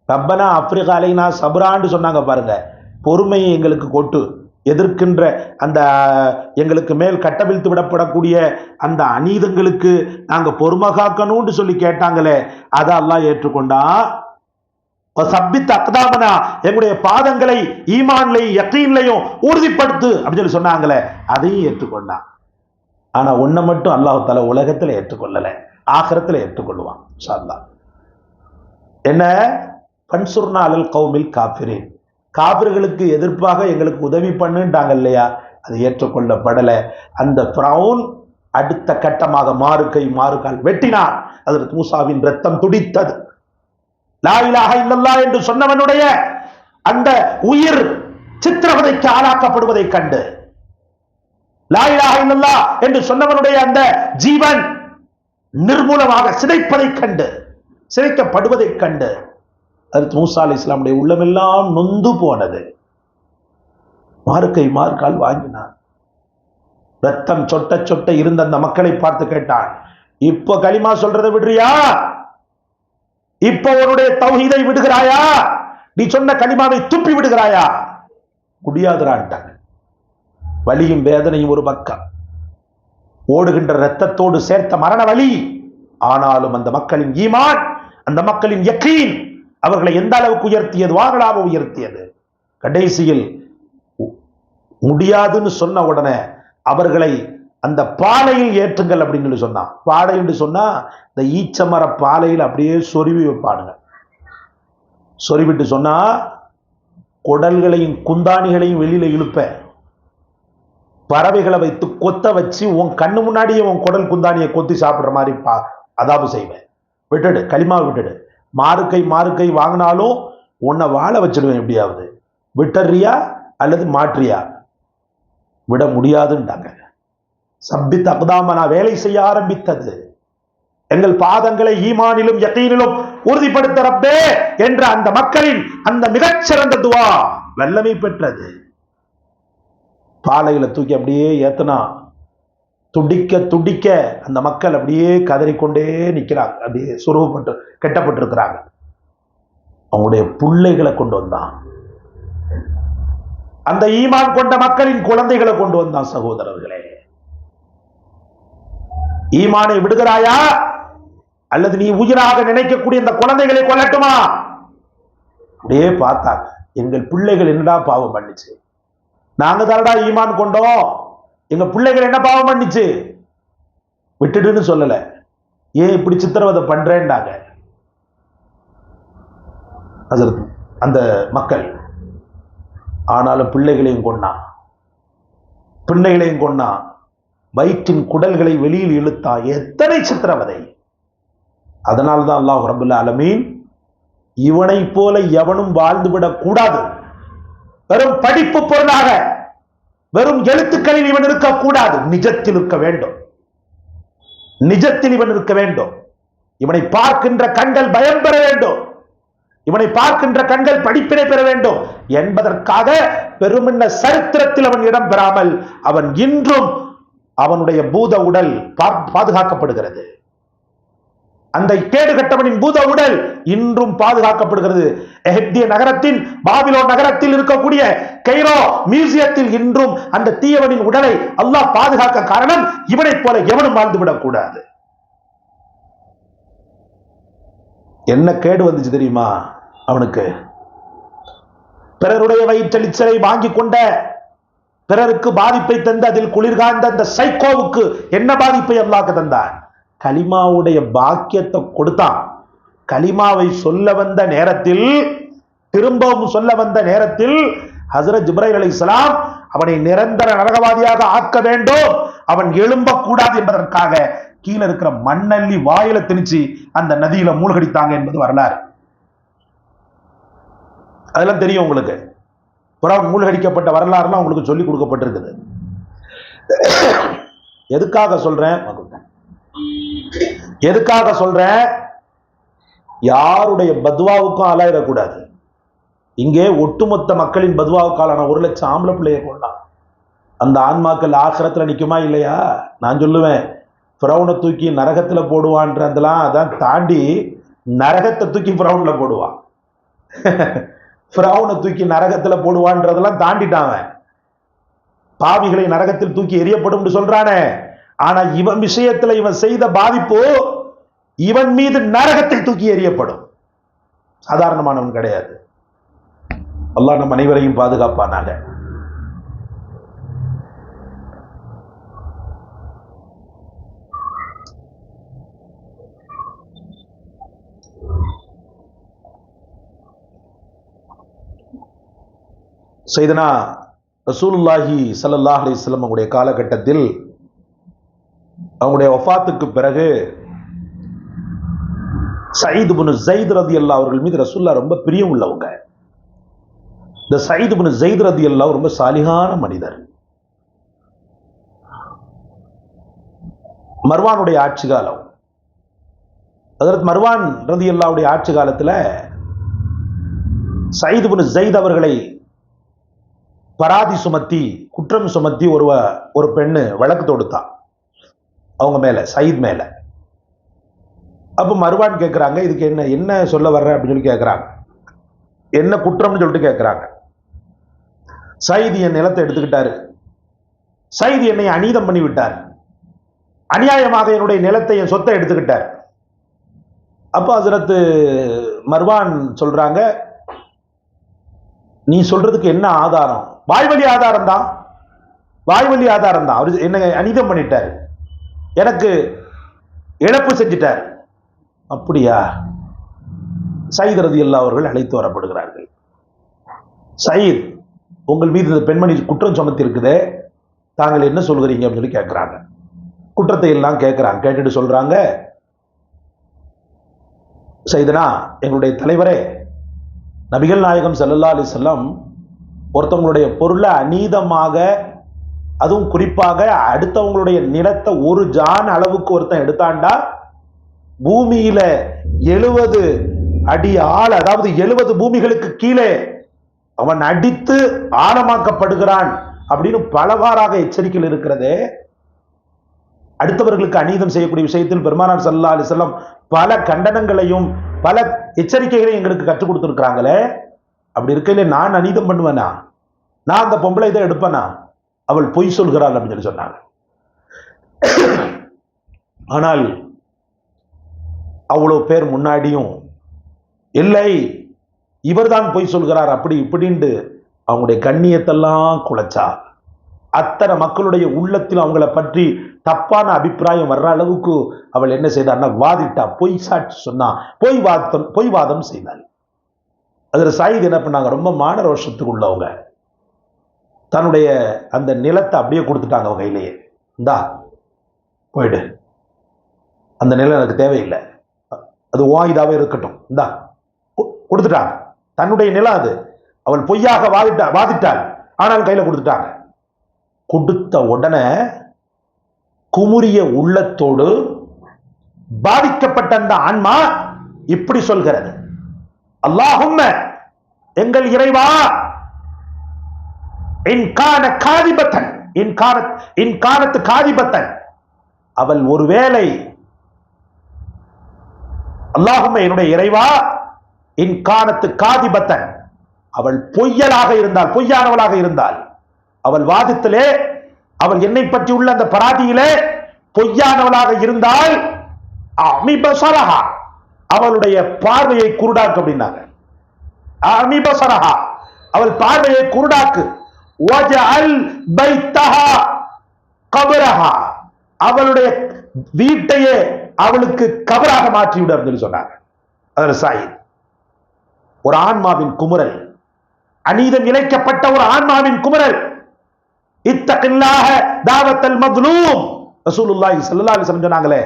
ரப்பனா அஃப்ரிக அலைனா சப்ரான்னு சொன்னாங்க பாருங்க. பொறுமையை எங்களுக்கு கொட்டு, எதிர்க்கின்ற அந்த எங்களுக்கு மேல் கட்டவிழ்த்து விடப்படக்கூடிய அந்த அநீதங்களுக்கு நாங்க பொறுமை காக்கணும்னு சொல்லி கேட்டாங்களே, அதை அல்லாஹ் ஏற்றுக்கொண்டான். சப்பித் அக்தாமனா, எங்களுடைய பாதங்களை ஈமான்லையும் யக்கீன்லையும் உறுதிப்படுத்து அப்படின்னு சொல்லி சொன்னாங்களே, அதையும் ஏற்றுக்கொண்டான். ஆனா உன்னை மட்டும் அல்லாஹ் தஆலா உலகத்துல ஏற்றுக்கொள்ளல, ஆகிரத்துல ஏற்றுக்கொள்வான் இன்ஷா அல்லாஹ். என்ன? பன்சுர்னா அலல் கௌமில் காஃபிரீன், காபிர்களுக்கு எதிர்ப்பாக எங்களுக்கு உதவி பண்ணுட்டாங்க இல்லையா, அது ஏற்றுக்கொள்ளப்படல. அந்த ஃபிரௌன் அடுத்த கட்டமாக மாறுகை மாறுகால் வெட்டினான். ஹஜ்ரத் மூசாவின் ரத்தம் துடித்தது. லா இலாஹ இல்லல்லாஹ் என்று சொன்னவனுடைய அந்த உயிர் சித்திரவதைக்கு ஆளாக்கப்படுவதை கண்டு, லா இலாஹ இல்லல்லாஹ் என்று சொன்னவனுடைய அந்த ஜீவன் நிர்மூலமாக சிதைப்பதை கண்டு, சிதைக்கப்படுவதை கண்டு ஹஜ்ரத் மூசா அலைஹிஸ்ஸலாமுடைய உள்ளமெல்லாம் நொந்து போனது. மாறுகை மாறுகால் வாங்கினான். ரத்தம் சொட்ட சொட்ட இருந்த அந்த மக்களை பார்த்து கேட்டான், இப்ப கலிமா சொல்றதை விடுறியா? இப்ப உன்னுடைய தௌஹீதை விடுகிறாயா? நீ சொன்ன கலிமாவை துப்பி விடுகிறாயா? முடியாதுறான்ட்டாங்க. வலியும் வேதனையும் ஒரு பக்கம், ஓடுகின்ற ரத்தத்தோடு சேர்த்த மரண வலி. ஆனாலும் அந்த மக்களின் ஈமான், அந்த மக்களின் யக்கீன் அவர்களை எந்த அளவுக்கு உயர்த்தியது, வாகலாக உயர்த்தியது. கடைசியில் முடியாதுன்னு சொன்ன உடனே அவர்களை அந்த பாலையில் ஏற்றுங்கள் அப்படின்னு சொல்லி சொன்னான். பாலை என்று சொன்னா இந்த ஈச்சமர பாலையில் அப்படியே சொருவி வைப்பானுங்க. சொருவிட்டு சொன்னா குடல்களையும் குந்தாணிகளையும் வெளியில இழுப்ப, பறவைகளை வைத்து கொத்த வச்சு உன் கண்ணு முன்னாடியே உன் குடல் குந்தாணியை கொத்தி சாப்பிடுற மாதிரி அதாபு செய்வேன். விட்டுடு, களிமா விட்டுடு. மாறுகை வாங்கினாலும் உன்னை வாழ வச்சிடுவேன். எப்படியாவது விட்டுறியா அல்லது மாற்றியா? விட முடியாதுன்றாங்க. சப்பித் அக்தாமனா வேலை செய்ய ஆரம்பித்தது. எங்கள் பாதங்களை ஈமானிலும் யகீனிலும் உறுதிப்படுத்த ரப்பே என்ற அந்த மக்களின் அந்த மிகச்சிறந்த துவா வல்லமை பெற்றது. பாலையில தூக்கி அப்படியே ஏத்தனா துடிக்க துடிக்க அந்த மக்கள் அப்படியே கதறிக்கொண்டே நிற்கிறாங்க. அப்படியே சுருவப்பட்டு கெட்டப்பட்டிருக்கிறாங்க. அவங்களுடைய பிள்ளைகளை கொண்டு வந்தான். அந்த ஈமான் கொண்ட மக்களின் குழந்தைகளை கொண்டு வந்தான். சகோதரர்களே, ஈமானை விடுகிறாயா அல்லது நீ உயிராக நினைக்கக்கூடிய இந்த குழந்தைகளை கொல்லட்டுமா? அப்படியே பார்த்தாங்க. எங்கள் பிள்ளைகள் என்னடா பாவம் பண்ணிச்சு? நாங்க தானடா ஈமான் கொண்டோம், எங்க பிள்ளைகள் என்ன பாவம் பண்ணிச்சு? விட்டுடுன்னு சொல்லல. ஏன் இப்படி சித்திரவதை பண்றேன்டாங்க. ஹஜ்ரத் அந்த மக்கள். ஆனாலும் பிள்ளைகளையும் கொன்னான், பிள்ளைகளையும் கொன்னான், வயிற்றின் குடல்களை வெளியில் இழுத்தான். எத்தனை சித்திரவதை! அதனால்தான் அல்லாஹ் ரப்பல் ஆலமீன் இவனை போல எவனும் வாழ்ந்துவிடக் கூடாது, வெறும் படிப்பு பொருளாக வெறும் எழுத்துக்களில் இவன் இருக்கக்கூடாது, நிஜத்தில் இருக்க வேண்டும், நிஜத்தில் இவன் இருக்க வேண்டும். இவனை பார்க்கின்ற கண்கள் பயம் பெற வேண்டும், இவனை பார்க்கின்ற கண்கள் படிப்பினை பெற வேண்டும் என்பதற்காக பெருமின்ன சரித்திரத்தில் அவன் இடம் பெறாமல் அவன் இன்றும் அவனுடைய பூத உடல் பாதுகாக்கப்படுகிறது. அந்த கேடு கட்டவனின் பூத உடல் இன்றும் பாதுகாக்கப்படுகிறது. எகிப்திய நகரத்தின் பாபிலோன் நகரத்தில் இருக்கக்கூடிய கைரோ மியூசியத்தில் இன்றும் அந்த தீயவனின் உடலை அல்லாஹ் பாதுகாக்க காரணம் இவனை போல எவனும் வாழ்ந்துவிடக் கூடாது. என்ன கேடு வந்துச்சு தெரியுமா அவனுக்கு? பிறருடைய வயிற்றெளிச்சலை வாங்கி கொண்ட, பிறருக்கு பாதிப்பை தந்த, அதில் குளிர்காய்ந்த அந்த சைக்கோவுக்கு என்ன பாதிப்பை அல்லாஹ் தந்தான்? கலிமாவுடைய பாக்கியத்தை கொடுத்தான். கலிமாவை சொல்ல வந்த நேரத்தில், திரும்பவும் சொல்ல வந்த நேரத்தில் ஹஜ்ரத் ஜிப்ரைல் அலைஹிஸ்ஸலாம் அவனை நிரந்தர நரகவாதியாக ஆக்க வேண்டும், அவன் எழும்பக்கூடாது என்பதற்காக கீழே இருக்கிற மண்ணள்ளி வாயில திணிச்சு அந்த நதியில மூழ்கடித்தாங்க என்பது வரலாறு. அதெல்லாம் தெரியும் உங்களுக்கு. புறம் மூழ்கடிக்கப்பட்ட வரலாறுலாம் உங்களுக்கு சொல்லி கொடுக்கப்பட்டிருக்குது. எதுக்காக சொல்றேன்? எதுக்காக சொல்றேன்? யாருடைய பத்வாவுக்கும் ஆளாயிடக்கூடாது. இங்கே ஒட்டுமொத்த மக்களின் பத்வாவுக்கு ஆளான 1,00,000 ஆம்பளை பிள்ளைய கொண்டான். அந்த ஆன்மாக்கள் ஆகிரத்துல நிக்குமா இல்லையா? நான் சொல்லுவேன், பிரவுனை தூக்கி நரகத்துல போடுவான்றதெல்லாம் அதான் தாண்டி நரகத்தை தூக்கி பிரவுன்ல போடுவான். பிரவுனை தூக்கி நரகத்துல போடுவான்றதெல்லாம் தாண்டிட்டான். பாவிகளை நரகத்தில் தூக்கி எரியப்படும் சொல்றானே, ஆனா இவன் விஷயத்துல இவன் செய்த பாதிப்பு இவன் மீது நரகத்தை தூக்கி எறியப்படும். சாதாரணமானவன் கிடையாது. அல்லாஹ் நம் அனைவரையும் பாதுகாப்பானாக. சையதுனா ரசூலுல்லாஹி ஸல்லல்லாஹு அலைஹி வஸல்லம் அவங்களுடைய காலகட்டத்தில், அவங்களுடைய வஃபாத்துக்கு பிறகு சயீத் இப்னு ஸைத் ரலியல்லாஹு அவர்கள் மீது ரசூலுல்லாஹ் ரொம்ப பிரியம் உள்ளவங்க. இந்த சயீத் இப்னு ஸைத் ரலியல்லாஹு ரொம்ப சாலிகான மனிதர். மர்வானுடைய ஆட்சி காலம், ஹஜ்ரத் மர்வான் ரலியல்லாஹுடைய ஆட்சி காலத்துல சயீத் இப்னு ஸைத் அவர்களை பராதி சுமத்தி, குற்றம் சுமத்தி ஒரு பெண்ணு வழக்கு தொடுத்தான் அவங்க மேல, சயீத் மேல. அப்ப மர்வான் கேட்கிறாங்க, இதுக்கு என்ன சொல்ல வர்ற அப்படின்னு சொல்லி கேட்கிறாங்க. என்ன குற்றம்னு சொல்லிட்டு கேட்கிறாங்க. சயீத் என் நிலத்தை எடுத்துக்கிட்டாரு, சயீத் என்னை அநீதம் பண்ணி விட்டார், அநியாயமாக என்னுடைய நிலத்தை, என் சொத்தை எடுத்துக்கிட்டார். அப்ப ஹஜ்ரத் மர்வான் சொல்றாங்க, நீ சொல்றதுக்கு என்ன ஆதாரம்? வாய்வழி ஆதாரம் தான், வாய்வழி ஆதாரம் தான். அவரு என்ன அநீதம் பண்ணிட்டார், எனக்கு இழப்பு செஞ்சிட்டார். அப்படியா? சயீத் ரலியல்லாஹு அவர்கள் அழைத்து வரப்படுகிறார்கள். சயீத், உங்கள் மீது இந்த பெண்மணி குற்றம் சுமத்தி இருக்குதே, தாங்கள் என்ன சொல்கிறீங்க அப்படின்னு சொல்லி கேட்கிறாங்க. குற்றத்தை எல்லாம் கேட்கிறாங்க. கேட்டுட்டு சொல்றாங்க, சையதுனா எங்களுடைய தலைவரே, நபிகள் நாயகம் ஸல்லல்லாஹு அலைஹி வஸல்லம் ஒருத்தவங்களுடைய பொருளை அநீதமாக, அதுவும் குறிப்பாக அடுத்தவங்களுடைய நிலத்தை ஒரு ஜான் அளவுக்கு ஒருத்தன் எடுத்தாண்டா பூமியில 70 அடி ஆழ, அதாவது 70 பூமிகளுக்கு கீழே அவன் அடித்து ஆழமாக்கப்படுகிறான் அப்படின்னு பலவாறாக எச்சரிக்கையில் இருக்கிறதே. அடுத்தவர்களுக்கு அநீதம் செய்யக்கூடிய விஷயத்தில் பெருமானார் ஸல்லல்லாஹு அலைஹி வஸல்லம் பல கண்டனங்களையும் பல எச்சரிக்கைகளையும் எங்களுக்கு கற்றுக் கொடுத்திருக்கிறாங்களே. அப்படி இருக்கையில நான் அநீதம் பண்ணுவேனா? நான் அந்த பொம்பளை இதை எடுப்பேனா? அவள் பொய் சொல்கிறாள் அப்படின்னு சொல்லி சொன்னாங்க. ஆனால் அவ்வளவு பேர் முன்னாடியும் இல்லை, இவர்தான் பொய் சொல்கிறார் அப்படி இப்படின்னு அவங்களுடைய கண்ணியத்தெல்லாம் குலைச்சா. அத்தனை மக்களுடைய உள்ளத்தில் அவங்கள பற்றி தப்பான அபிப்பிராயம் வர்ற அளவுக்கு அவள் என்ன செய்தார்னா வாதிட்டா, பொய் சாட்சி சொன்னா, பொய் வாதம் செய்தாள். அதில் சாயித் என்ன பண்ணாங்க, ரொம்ப மான ரோஷத்துக்கு உள்ளவங்க, தன்னுடைய அந்த நிலத்தை அப்படியே கொடுத்துட்டாங்க அவங்க கையிலேயே. இந்தா போயிடு, அந்த நிலம் எனக்கு தேவையில்லை, அது வாயுதாவே இருக்கட்டும், இந்தா கொடுத்துட்டாங்க. தன்னுடைய நிலம் அது, அவள் பொய்யாக வாதிட்டாள், ஆனால் கையில கொடுத்துட்டாங்க. கொடுத்த உடனே குமுறிய உள்ளத்தோடு பாதிக்கப்பட்ட அந்த ஆன்மா இப்படி சொல்கிறது, அல்லாஹும்ம எங்கள் இறைவா, இன்கான காதிபத்தன், இன்கானத்து காதிபத்தன், அவள் ஒருவேளை, அல்லாஹும்ம என்னுடைய இறைவா, இன்கானத்து காதிபத்தன், அவள் பொய்யலாக இருந்தால், பொய்யானவளாக இருந்தால், அவள் வாதத்திலே, அவள் என்னை பற்றி உள்ள அந்த பராதியிலே பொய்யானவளாக இருந்தால், அமிபசரஹா, அவளுடைய பார்வையை குருடாக்கு அப்படின்னாங்க. அமிபசரஹா, அவள் பார்வையை குருடாக்கு. வஜஅல் பைத்தஹா கபரஹா, அவளுடைய வீட்டையே அவளுக்கு கபராக மாற்றிவிடு அப்படின்னு சொன்னாங்க. அதில் சாயித் ஒரு ஆன்மாவின் குமுறல், அநீதம் இழைக்கப்பட்ட ஒரு ஆன்மாவின் குமுறல். இத்தகில்லாஹ தாவத்தல் மத்லூம், ரசூலுல்லாஹி ஸல்லல்லாஹு அலைஹி வஸல்லம் சொன்னாங்களே,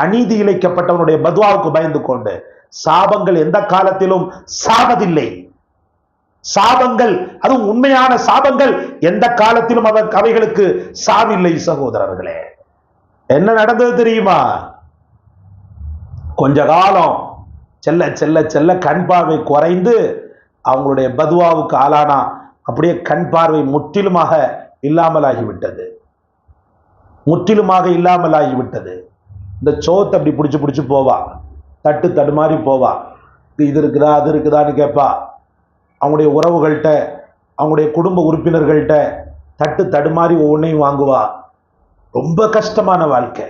அநீதி இழைக்கப்பட்டவனுடைய பத்வாவுக்கு பயந்து கொண்டு. சாபங்கள் எந்த காலத்திலும் சாவதில்லை. சாபங்கள், அதுவும் உண்மையான சாபங்கள், எந்த காலத்திலும் அவைகளுக்கு சாவில்லை. சகோதரர்களே, என்ன நடந்தது தெரியுமா? கொஞ்ச காலம் செல்ல செல்ல செல்ல கண் பார்வை குறைந்து அவங்களுடைய பத்வாவுக்கு ஆளானா, அப்படியே கண் பார்வை முற்றிலுமாக இல்லாமலாகிவிட்டது, முற்றிலுமாக இல்லாமலாகிவிட்டது. இந்த சோத்தை அப்படி பிடிச்சு பிடிச்சு போவா, தட்டு தடுமாறி போவா, இது இருக்குதா அது இருக்குதான்னு கேட்பா. அவங்களுடைய உறவுகள்கிட்ட, அவங்களுடைய குடும்ப உறுப்பினர்கள்ட்ட தட்டு தடுமாறி ஒவ்வொன்றையும் வாங்குவா. ரொம்ப கஷ்டமான வாழ்க்கை,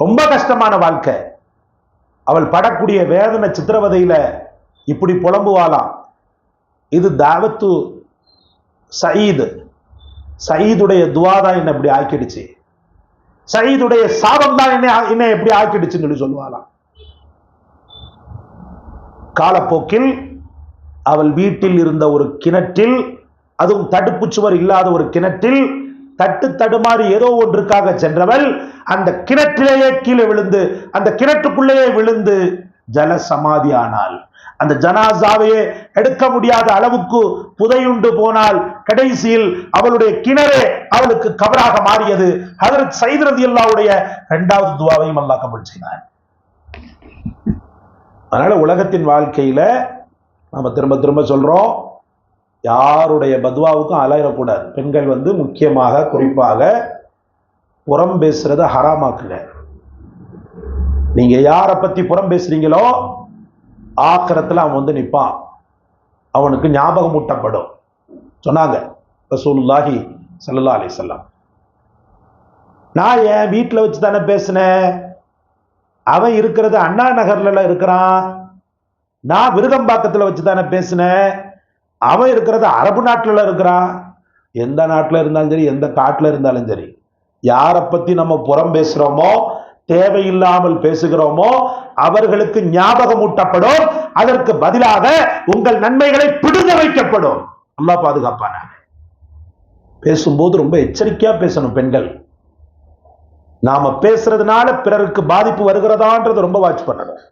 ரொம்ப கஷ்டமான வாழ்க்கை. அவள் படக்கூடிய வேதனை சித்திரவதையில இப்படி புலம்புவாளாம். இது தாவத்து சயீத், சயீதுடைய துவாதான் என்ன இப்படி ஆக்கிடுச்சு, சயீதுடைய சாபம் தான் என்ன எப்படி ஆக்கிடுச்சுன்னு சொல்லி சொல்லுவாளாம். காலப்போக்கில் அவள் வீட்டில் இருந்த ஒரு கிணற்றில், அதுவும் தடுப்பு சுவர் இல்லாத ஒரு கிணற்றில் தட்டு தடுமாறி ஏதோ ஒன்றுக்காக சென்றவள் அந்த கிணற்றிலேயே கீழே விழுந்து, அந்த கிணற்றுக்குள்ளேயே விழுந்து ஜல சமாதி ஆனாள். அந்த ஜனாசாவையே எடுக்க முடியாத அளவுக்கு புதையுண்டு போனால், கடைசியில் அவளுடைய கிணறே அவளுக்கு கபராக மாறியது. ஹஜ்ரத் சயீத் ரலியல்லாஹுடைய இரண்டாவது துஆவையும் அல்லாஹ் கபூல் செய்தார். அதனால உலகத்தின் வாழ்க்கையில நம்ம திரும்ப திரும்ப சொல்றோம், யாருடைய பத்வாவுக்கும் அலையக்கூடாது. பெண்கள் முக்கியமாக குறிப்பாக புறம் பேசுறத ஹராமாக்குங்க. நீங்க யாரை பத்தி புறம் பேசுறீங்களோ ஆக்கிரத்துல அவன் நிப்பான், அவனுக்கு ஞாபகம் ஊட்டப்படும் சொன்னாங்க ரசூலுல்லாஹி ஸல்லல்லாஹு அலைஹி வஸல்லம். நான் என் வீட்டில் வச்சு தானே பேசினேன், அவன் இருக்கிறது அண்ணா நகர்ல இருக்கிறான், நான் விருகம்பாக்கத்தில் வச்சு தானே பேசினேன், அவன் இருக்கிறது அரபு நாட்டில் இருக்கிறான். எந்த நாட்டில் இருந்தாலும் சரி, எந்த காட்டில் இருந்தாலும் சரி, யாரை பத்தி நம்ம புறம் பேசுறோமோ, தேவையில்லாமல் பேசுகிறோமோ, அவர்களுக்கு ஞாபகம் ஊட்டப்படும். அதற்கு பதிலாக உங்கள் நன்மைகளை பிடுங்க வைக்கப்படும். அல்லாஹ் பாதுகாப்பான. பேசும்போது ரொம்ப எச்சரிக்கையா பேசணும் பெண்கள். நாம பேசுறதுனால பிறருக்கு பாதிப்பு வருகிறதான்றது ரொம்ப வாட்ச் பண்ணணும்.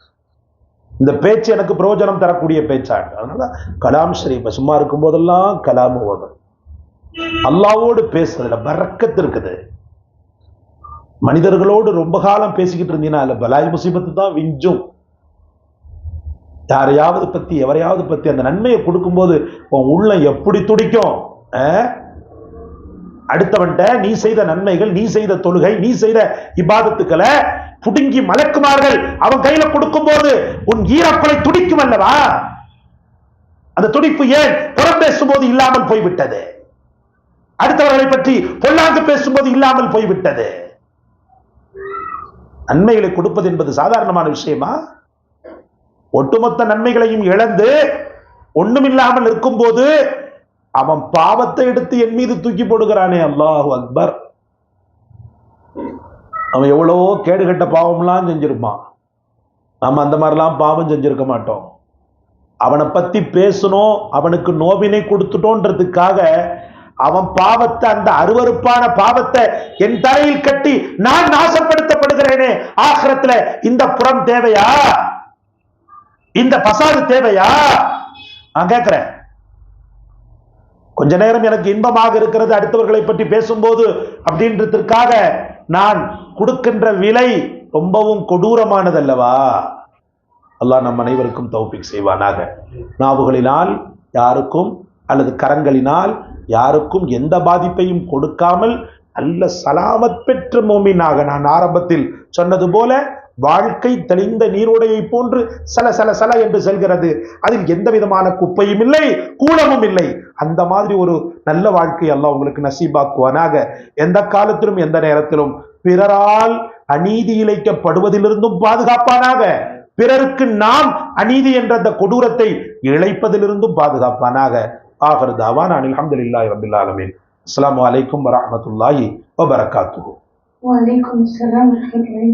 இந்த பேச்சு எனக்கு பிரயோஜனம் தரக்கூடிய பேச்சாட்டு. அதனால கலாம் ஷரீஃப் சும்மா இருக்கும் போதெல்லாம் கலாம் ஓதும். அல்லாவோடு பேசுறதுல பரக்கத்து இருக்குது. மனிதர்களோடு ரொம்ப காலம் பேசிக்கிட்டு இருந்தீங்கன்னா இல்ல பலாய் முசீபத்து தான் விஞ்சும். யாரையாவது பத்தி எவரையாவது பத்தி அந்த நன்மையை கொடுக்கும்போது உன் உள்ளம் எப்படி துடிக்கும். அடுத்தவன்ட்ட நீ செய்த நன்மைகள், நீ செய்த தொழுகை, நீ செய்த இபாதத்துக்களை புடுங்கி மலக்குமார்கள் அவன் கையில கொடுக்கும் போது உன் ஈரப்பலை துடிக்கும் அல்லவா? அந்த துடிப்பு ஏன் புறம் பேசும்போது இல்லாமல் போய்விட்டது? அடுத்தவர்களை பற்றி பொல்லாங்கு பேசும்போது இல்லாமல் போய்விட்டது. நன்மைகளை கொடுப்பது என்பது சாதாரணமான விஷயமா? ஒட்டுமொத்த நன்மைகளையும் இழந்து ஒண்ணுமில்லாமல் இருக்கும் போது அவன் பாவத்தை எடுத்து என் மீது தூக்கி போடுகிறானே, அல்லாஹு அக்பர். அவன் எவ்வளவோ கேடுகட்ட பாவம்லாம் செஞ்சிருப்பான். நாம அந்த மாதிரிலாம் பாவம் செஞ்சிருக்க மாட்டோம். அவனை பத்தி பேசணும், அவனுக்கு நோவினை கொடுத்துட்டோன்றதுக்காக அவன் பாவத்தை, அந்த அருவருப்பான பாவத்தை என் தலையில் கட்டி நான் நாசப்படுத்தப்படுகிறேனே, ஆகிரத்துல இந்த புறம் தேவையா? இந்த பசாது தேவையா? நான் கேட்கிறேன். கொஞ்ச நேரம் எனக்கு இன்பமாக இருக்கிறது அடுத்தவர்களை பற்றி பேசும்போது அப்படின்றதுக்காக நான் கொடுக்கின்ற விலை ரொம்பவும் கொடூரமானது அல்லவா? அல்லாஹ் நம் அனைவருக்கும் தௌஃபீக் செய்வானாக. நாவுகளினால் யாருக்கும் அல்லது கரங்களினால் யாருக்கும் எந்த பாதிப்பையும் கொடுக்காமல் நல்ல சலாமத் பெற்ற மோமினாக, நான் ஆரம்பத்தில் சொன்னது போல வாழ்க்கை தெளிந்த நீரோடையை போன்று சல சல சல என்று செல்கிறது. அதில் எந்த விதமான குப்பையும் இல்லை, கூலமும் இல்லை. அந்த மாதிரி ஒரு நல்ல வாழ்க்கை அல்லாஹ் உங்களுக்கு நசீபாக்குவானாக. எந்த காலத்திலும் எந்த நேரத்திலும் பிறரால் அநீதி இழைக்கப்படுவதிலிருந்தும் பாதுகாப்பானாக. பிறருக்கு நாம் அநீதி என்ற அந்த கொடூரத்தை இழைப்பதிலிருந்தும் பாதுகாப்பானாக. ஆகிரு தாவானா அல்ஹம்துலில்லாஹி ரப்பில் ஆலமீன். அஸ்ஸலாமு அலைக்கும் வரஹ்மத்துல்லாஹி வபரகாத்துஹு. வலைக்கும் ஸலாம் வரஹ்மத்துல்லாஹி